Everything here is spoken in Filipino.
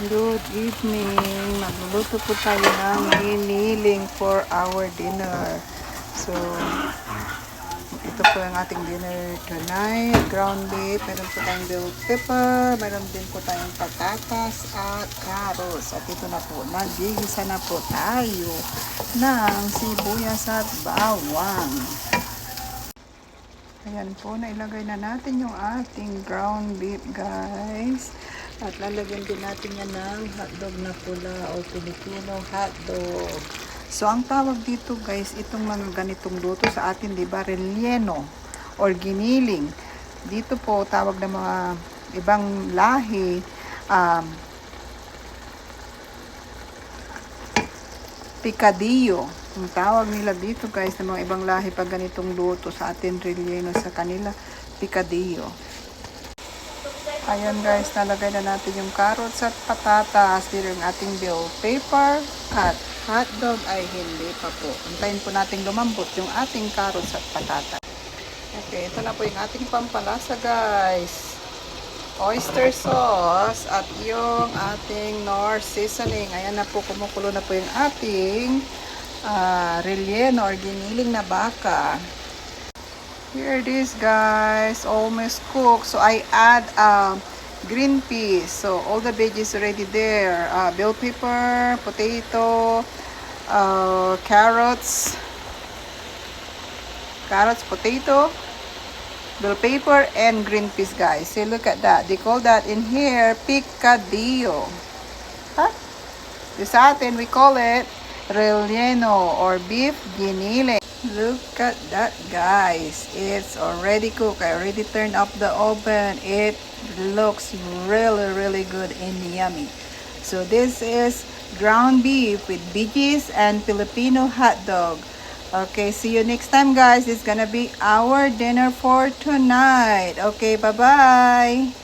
Good evening. Magluluto po tayo ng giniling for our dinner. So, ito po ang ating dinner tonight. Ground beef, meron po tayong bell pepper, meron din po tayong patatas at carrots. At ito na po, nagigisa na po tayo ng sibuyas at bawang. Ayan po, nailagay na natin yung ating ground beef, guys. At lalagyan din natin yan ng hotdog na pula o Filipino hotdog. So, ang tawag dito, guys, itong mga ganitong luto sa atin, di ba, relleno or giniling. Dito po, tawag ng mga ibang lahi, picadillo. Ang tawag nila dito, guys, ng mga ibang lahi pag ganitong luto sa atin, relleno, sa kanila, picadillo. Ayan, guys, nalagay na natin yung carrots at patatas. Dito yung ating bell pepper at hotdog ay hindi pa po. Antayin po natin lumambot yung ating carrots at patatas. Okay, ito na po yung ating pampalasa, guys. Oyster sauce at yung ating Knorr seasoning. Ayan na po, kumukulo na po yung ating relleno or giniling na baka. Here it is, guys, almost cooked. So I add green peas. So all the veggies already there. Bell pepper, potato, carrots, potato, bell pepper, and green peas, guys. See, look at that. They call that in here picadillo. Huh? Sa atin, we call it relleno or beef giniling. Look at that, guys. It's already cooked. I already turned up the oven. It looks really good and yummy. So this is ground beef with veggies and Filipino hot dog. Okay, see you next time, guys. It's gonna be our dinner for tonight. Okay, bye-bye.